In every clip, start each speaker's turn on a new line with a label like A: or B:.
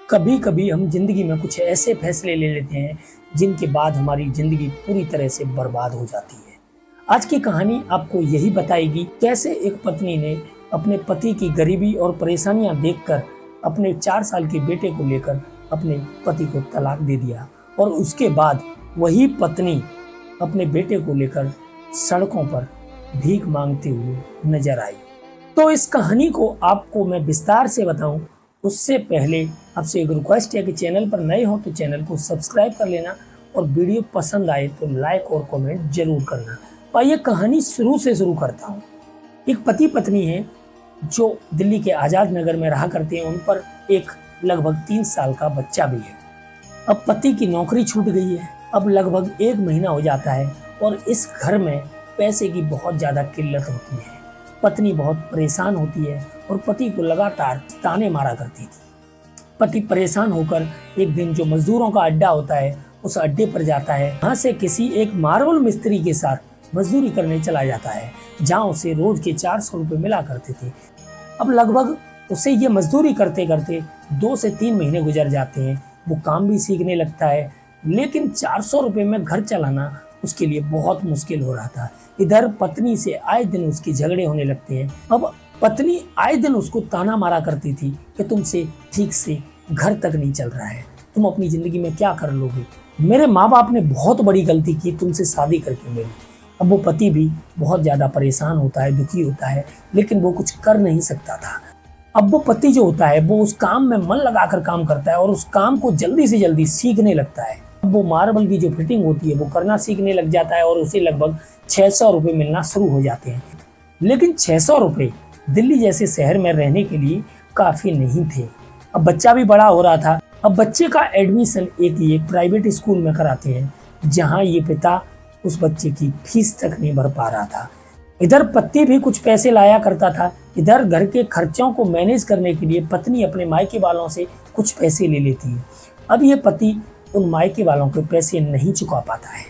A: कभी कभी हम जिंदगी में कुछ ऐसे फैसले ले लेते हैं जिनके बाद हमारी जिंदगी पूरी तरह से बर्बाद हो जाती है। आज की कहानी आपको यही बताएगी कैसे एक पत्नी ने अपने पति की गरीबी और परेशानियां देखकर अपने 4 साल के बेटे को लेकर अपने पति को तलाक दे दिया और उसके बाद वही पत्नी अपने बेटे को लेकर सड़कों पर भीख मांगते हुए नजर आई। तो इस कहानी को आपको मैं विस्तार से बताऊं उससे पहले आपसे एक रिक्वेस्ट है कि चैनल पर नए हो तो चैनल को सब्सक्राइब कर लेना और वीडियो पसंद आए तो लाइक और कमेंट जरूर करना। तो ये कहानी शुरू से शुरू करता हूँ। एक पति पत्नी है जो दिल्ली के आज़ाद नगर में रहा करते हैं। उन पर एक लगभग 3 साल का बच्चा भी है। अब पति की नौकरी छूट गई है। अब लगभग 1 महीना हो जाता है और इस घर में पैसे की बहुत ज़्यादा किल्लत होती है। पत्नी बहुत परेशान होती है और पति को लगातार ताने मारा करती थी। पति परेशान होकर एक दिन जो मजदूरों का अड्डा होता है उस अड्डे पर जाता है। यहाँ से किसी एक मार्बल मिस्त्री के साथ मजदूरी करने चला जाता है जहाँ उसे रोज के 400 रुपये मिला करते थे। अब लगभग उसे ये मजदूरी करते करते 2 से 3 महीने गुजर जाते हैं। वो काम भी सीखने लगता है, लेकिन 400 रुपये में घर चलाना उसके लिए बहुत मुश्किल हो रहा था। इधर पत्नी से आए दिन उसके झगड़े होने लगते हैं। अब पत्नी आए दिन उसको ताना मारा करती थी कि तुमसे ठीक से घर तक नहीं चल रहा है, तुम अपनी जिंदगी में क्या कर लोगे, मेरे माँ बाप ने बहुत बड़ी गलती की तुमसे शादी करके मेरी। अब वो पति भी बहुत ज़्यादा परेशान होता है, दुखी होता है, लेकिन वो कुछ कर नहीं सकता था। अब वो पति जो होता है वो उस काम में मन लगाकर काम करता है और उस काम को जल्दी से जल्दी सीखने लगता है। अब वो मार्बल की जो फिटिंग होती है वो करना सीखने लग जाता है और उसे लगभग 600 रुपये मिलना शुरू हो जाते हैं। लेकिन 600 रुपये दिल्ली जैसे शहर में रहने के लिए काफ़ी नहीं थे। अब बच्चा भी बड़ा हो रहा था। अब बच्चे का एडमिशन एक ये प्राइवेट स्कूल में कराते हैं जहाँ ये पिता उस बच्चे की फीस तक नहीं भर पा रहा था। इधर पति भी कुछ पैसे लाया करता था। इधर घर के खर्चों को मैनेज करने के लिए पत्नी अपने मायके वालों से कुछ पैसे ले लेती है। अब ये पति उन मायके वालों के पैसे नहीं चुका पाता है।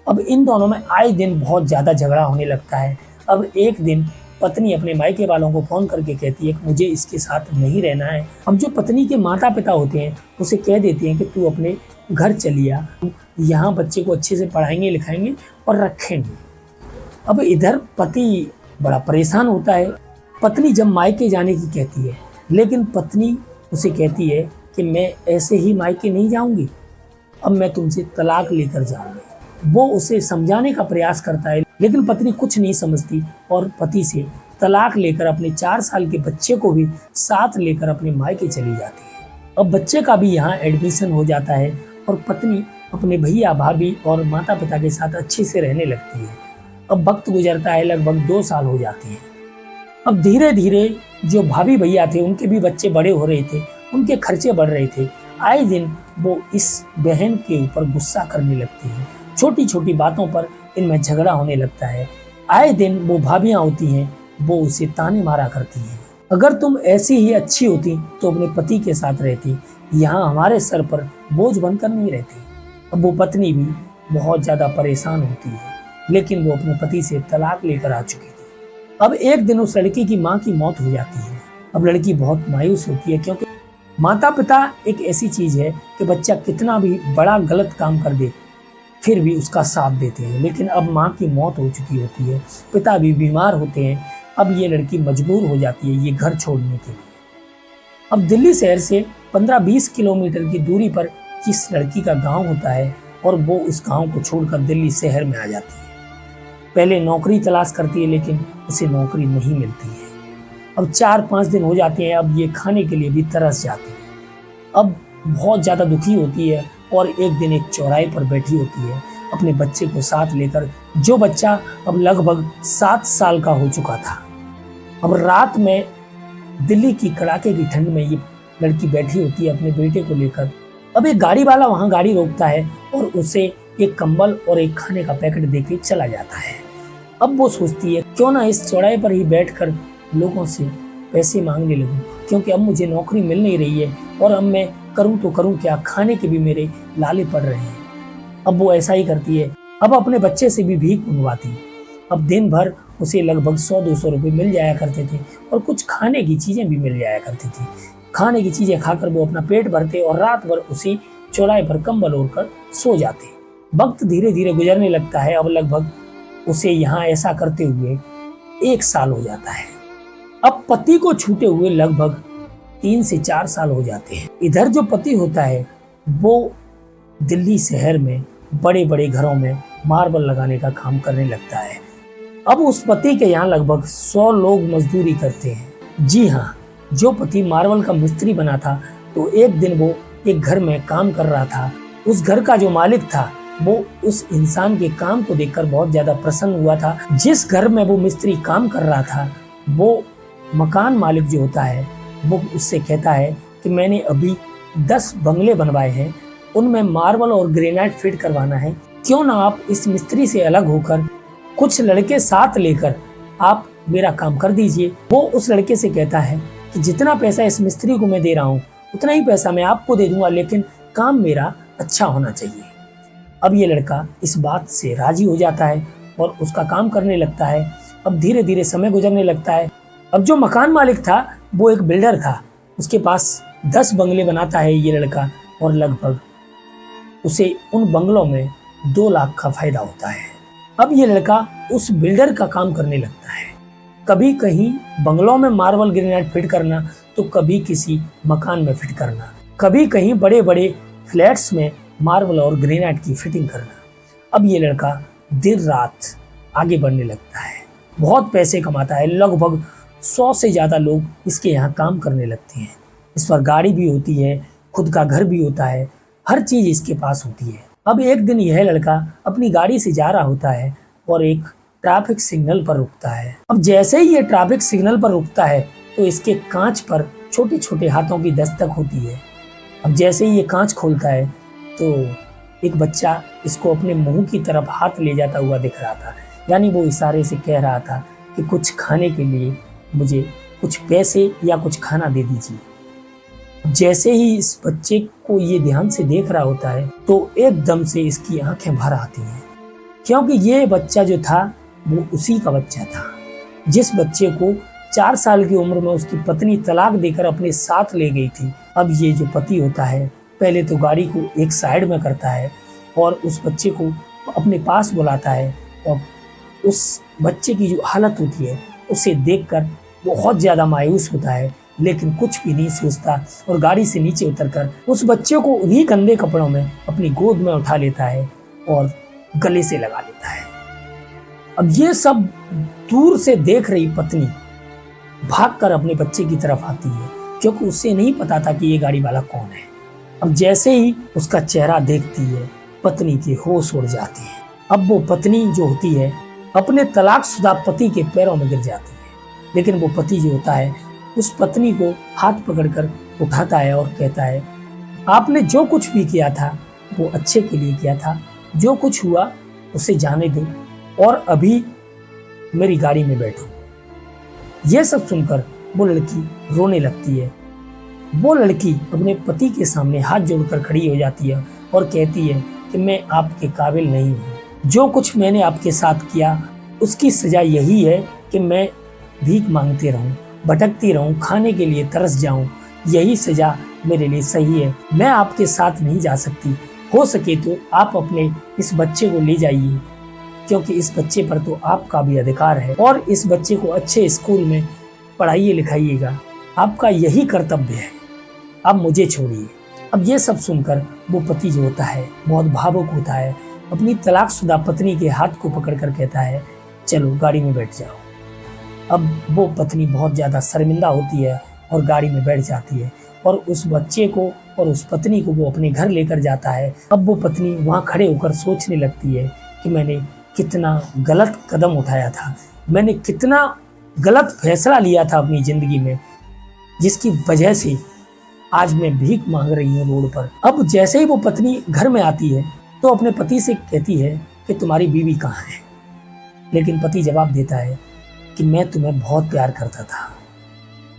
A: अब इन दोनों में आए दिन बहुत ज़्यादा झगड़ा होने लगता है। अब एक दिन पत्नी अपने मायके वालों को फ़ोन करके कहती है कि मुझे इसके साथ नहीं रहना है। अब जो पत्नी के माता पिता होते हैं उसे कह देती हैं कि तू अपने घर चलिया, यहाँ बच्चे को अच्छे से पढ़ाएंगे लिखाएंगे और रखेंगे। अब इधर पति बड़ा परेशान होता है। पत्नी जब मायके जाने की कहती है, लेकिन पत्नी उसे कहती है कि मैं ऐसे ही मायके नहीं जाऊंगी, अब मैं तुमसे तलाक लेकर जाऊंगी। वो उसे समझाने का प्रयास करता है, लेकिन पत्नी कुछ नहीं समझती और पति से तलाक लेकर अपने 4 साल के बच्चे को भी साथ लेकर अपने मायके चली जाती है। अब बच्चे का भी यहाँ एडमिशन हो जाता है और पत्नी अपने भैया भाभी और माता पिता के साथ अच्छे से रहने लगती है। अब वक्त गुजरता है, लगभग 2 साल हो जाते हैं। अब धीरे धीरे जो भाभी भैया थे उनके भी बच्चे बड़े हो रहे थे, उनके खर्चे बढ़ रहे थे। आए दिन वो इस बहन के ऊपर गुस्सा करने लगती है। छोटी छोटी बातों पर इनमें झगड़ा होने लगता है। आए दिन वो भाभियाँ होती हैं, वो उसे ताने मारा करती हैं, अगर तुम ऐसी ही अच्छी होती तो अपने पति के साथ रहती, यहाँ हमारे सर पर बोझ बनकर नहीं रहती। अब वो पत्नी भी बहुत ज़्यादा परेशान होती है, लेकिन वो अपने पति से तलाक लेकर आ चुकी थी। अब एक दिन उस लड़की की माँ की मौत हो जाती है। अब लड़की बहुत मायूस होती है, क्योंकि माता पिता एक ऐसी चीज़ है कि बच्चा कितना भी बड़ा गलत काम कर दे फिर भी उसका साथ देते हैं। लेकिन अब माँ की मौत हो चुकी होती है, पिता भी बीमार होते हैं। अब ये लड़की मजबूर हो जाती है ये घर छोड़ने के लिए। अब दिल्ली शहर से 15-20 किलोमीटर की दूरी पर इस लड़की का गांव होता है और वो उस गांव को छोड़कर दिल्ली शहर में आ जाती है। पहले नौकरी तलाश करती है, लेकिन उसे नौकरी नहीं मिलती है। अब 4-5 दिन हो जाते हैं। अब ये खाने के लिए भी तरस जाती है। अब बहुत ज़्यादा दुखी होती है और एक दिन एक चौराहे पर बैठी होती है अपने बच्चे को साथ लेकर, जो बच्चा अब लगभग 7 साल का हो चुका था। अब रात में दिल्ली की कड़ाके की ठंड में ये लड़की बैठी होती है अपने बेटे को लेकर। अब एक गाड़ी वाला वहाँ गाड़ी रोकता है और उसे एक कंबल और एक खाने का पैकेट देके चला जाता है। अब वो सोचती है क्यों ना इस चौराहे पर ही बैठकर लोगों से पैसे मांगने लगूं, क्योंकि अब मुझे नौकरी मिल नहीं रही है और अब मैं करूं तो करूं क्या, खाने के भी मेरे लाले पड़ रहे हैं। अब वो ऐसा ही करती है। अब अपने बच्चे से भी भीख मंगवाती। अब दिन भर उसे लगभग 100-200 रुपये मिल जाया करते थे और कुछ खाने की चीज़ें भी मिल जाया करती थी। खाने की चीजें खाकर वो अपना पेट भरते और रात भर उसी चौराहे पर कंबल ओढ़कर सो जाते। वक्त धीरे धीरे गुजरने लगता है। अब लगभग उसे यहाँ ऐसा करते हुए 1 साल हो जाता है। अब पति को छूटे हुए लगभग 3 से 4 साल हो जाते हैं। इधर जो पति होता है वो दिल्ली शहर में बड़े बड़े घरों में मार्बल लगाने का काम करने लगता है। अब उस पति के यहाँ लगभग 100 लोग मजदूरी करते हैं। जी हाँ, जो पति मार्बल का मिस्त्री बना था तो एक दिन वो एक घर में काम कर रहा था। उस घर का जो मालिक था वो उस इंसान के काम को देखकर बहुत ज्यादा प्रसन्न हुआ था। जिस घर में वो मिस्त्री काम कर रहा था वो मकान मालिक जो होता है वो उससे कहता है कि मैंने अभी 10 बंगले बनवाए हैं, उनमें मार्बल और ग्रेनाइट फिट करवाना है। क्यों ना आप इस मिस्त्री से अलग होकर कुछ लड़के साथ लेकर आप मेरा काम कर दीजिए। वो उस लड़के से कहता है कि जितना पैसा इस मिस्त्री को मैं दे रहा हूँ उतना ही पैसा मैं आपको दे दूंगा, लेकिन काम मेरा अच्छा होना चाहिए। अब ये लड़का इस बात से राजी हो जाता है और उसका काम करने लगता है। अब धीरे धीरे समय गुजरने लगता है। अब जो मकान मालिक था वो एक बिल्डर था। उसके पास 10 बंगले बनाता है ये लड़का और लगभग उसे उन बंगलों में 2 लाख का फायदा होता है। अब ये लड़का उस बिल्डर का काम करने लगता है। कभी कहीं बंगलों में मार्बल ग्रेनाइट फिट करना तो कभी किसी मकान में फिट करना, कभी कहीं बड़े बड़े फ्लैट्स में मार्बल और ग्रेनाइट की फिटिंग करना। अब ये लड़का दिन रात आगे बढ़ने लगता है, बहुत पैसे कमाता है। लगभग 100 से ज़्यादा लोग इसके यहाँ काम करने लगते हैं। इस पर गाड़ी भी होती है, खुद का घर भी होता है, हर चीज़ इसके पास होती है। अब एक दिन यह लड़का अपनी गाड़ी से जा रहा होता है और एक ट्रैफिक सिग्नल पर रुकता है। अब जैसे ही ये ट्रैफिक सिग्नल पर रुकता है तो इसके कांच पर छोटे छोटे हाथों की दस्तक होती है। अब जैसे ही ये कांच खोलता है तो एक बच्चा इसको अपने मुंह की तरफ हाथ ले जाता हुआ दिख रहा था, यानी वो इशारे से कह रहा था कि कुछ खाने के लिए मुझे कुछ पैसे या कुछ खाना दे दीजिए। जैसे ही इस बच्चे को ये ध्यान से देख रहा होता है तो एकदम से इसकी आंखें भर आती हैं, क्योंकि ये बच्चा जो था वो उसी का बच्चा था जिस बच्चे को 4 साल की उम्र में उसकी पत्नी तलाक देकर अपने साथ ले गई थी। अब ये जो पति होता है पहले तो गाड़ी को एक साइड में करता है और उस बच्चे को अपने पास बुलाता है और उस बच्चे की जो हालत होती है उसे देखकर बहुत ज़्यादा मायूस होता है, लेकिन कुछ भी नहीं सोचता और गाड़ी से नीचे उतरकर उस बच्चे को उन्हीं गंदे कपड़ों में अपनी गोद में उठा लेता है और गले से लगा लेता है। अब ये सब दूर से देख रही पत्नी भागकर अपने बच्चे की तरफ आती है, क्योंकि उसे नहीं पता था कि ये गाड़ी वाला कौन है। अब जैसे ही उसका चेहरा देखती है पत्नी के होश उड़ जाते हैं। अब वो पत्नी जो होती है अपने तलाकशुदा पति के पैरों में गिर जाती है, लेकिन वो पति जो होता है उस पत्नी को हाथ पकड़कर उठाता है और कहता है आपने जो कुछ भी किया था वो अच्छे के लिए किया था, जो कुछ हुआ उसे जाने दो और अभी मेरी गाड़ी में बैठो। यह सब सुनकर वो लड़की रोने लगती है। वो लड़की अपने पति के सामने हाथ जोड़कर खड़ी हो जाती है और कहती है कि मैं आपके काबिल नहीं हूँ, जो कुछ मैंने आपके साथ किया उसकी सजा यही है कि मैं भीख मांगते रहूं, भटकती रहूं, खाने के लिए तरस जाऊं, यही सजा मेरे लिए सही है। मैं आपके साथ नहीं जा सकती। हो सके तो आप अपने इस बच्चे को ले जाइए, क्योंकि इस बच्चे पर तो आपका भी अधिकार है और इस बच्चे को अच्छे स्कूल में पढ़ाइए लिखाइएगा, आपका यही कर्तव्य है। अब मुझे छोड़िए। अब ये सब सुनकर वो पति जो होता है बहुत भावुक होता है, अपनी तलाकशुदा पत्नी के हाथ को पकड़कर कहता है चलो गाड़ी में बैठ जाओ। अब वो पत्नी बहुत ज़्यादा शर्मिंदा होती है और गाड़ी में बैठ जाती है और उस बच्चे को और उस पत्नी को वो अपने घर लेकर जाता है। अब वो पत्नी वहाँ खड़े होकर सोचने लगती है कि मैंने कितना गलत कदम उठाया था, मैंने कितना गलत फैसला लिया था अपनी ज़िंदगी में, जिसकी वजह से आज मैं भीख मांग रही हूँ रोड पर। अब जैसे ही वो पत्नी घर में आती है तो अपने पति से कहती है कि तुम्हारी बीवी कहाँ है, लेकिन पति जवाब देता है कि मैं तुम्हें बहुत प्यार करता था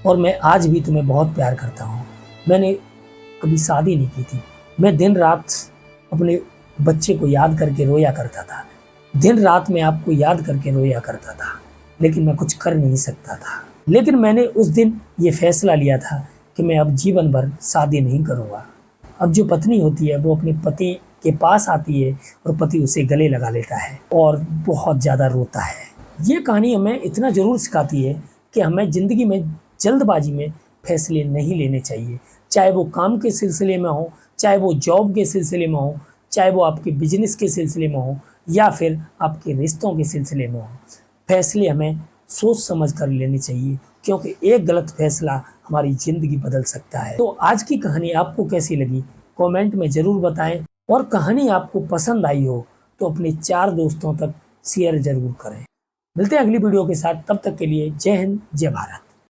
A: और मैं आज भी तुम्हें बहुत प्यार करता हूँ। मैंने कभी शादी नहीं की थी, मैं दिन रात अपने बच्चे को याद करके रोया करता था, दिन रात मैं आपको याद करके रोया करता था, लेकिन मैं कुछ कर नहीं सकता था। लेकिन मैंने उस दिन ये फैसला लिया था कि मैं अब जीवन भर शादी नहीं करूँगा। अब जो पत्नी होती है वो अपने पति के पास आती है और पति उसे गले लगा लेता है और बहुत ज़्यादा रोता है। ये कहानी हमें इतना ज़रूर सिखाती है कि हमें ज़िंदगी में जल्दबाजी में फैसले नहीं लेने चाहिए, चाहे वो काम के सिलसिले में हो, चाहे वो जॉब के सिलसिले में हो, चाहे वो आपके बिजनेस के सिलसिले में हो या फिर आपके रिश्तों के सिलसिले में हो। फैसले हमें सोच समझ कर लेने चाहिए, क्योंकि एक गलत फैसला हमारी ज़िंदगी बदल सकता है। तो आज की कहानी आपको कैसी लगी कमेंट में ज़रूर बताएं, और कहानी आपको पसंद आई हो तो अपने 4 दोस्तों तक शेयर ज़रूर करें। मिलते हैं अगली वीडियो के साथ, तब तक के लिए जय हिंद, जय भारत।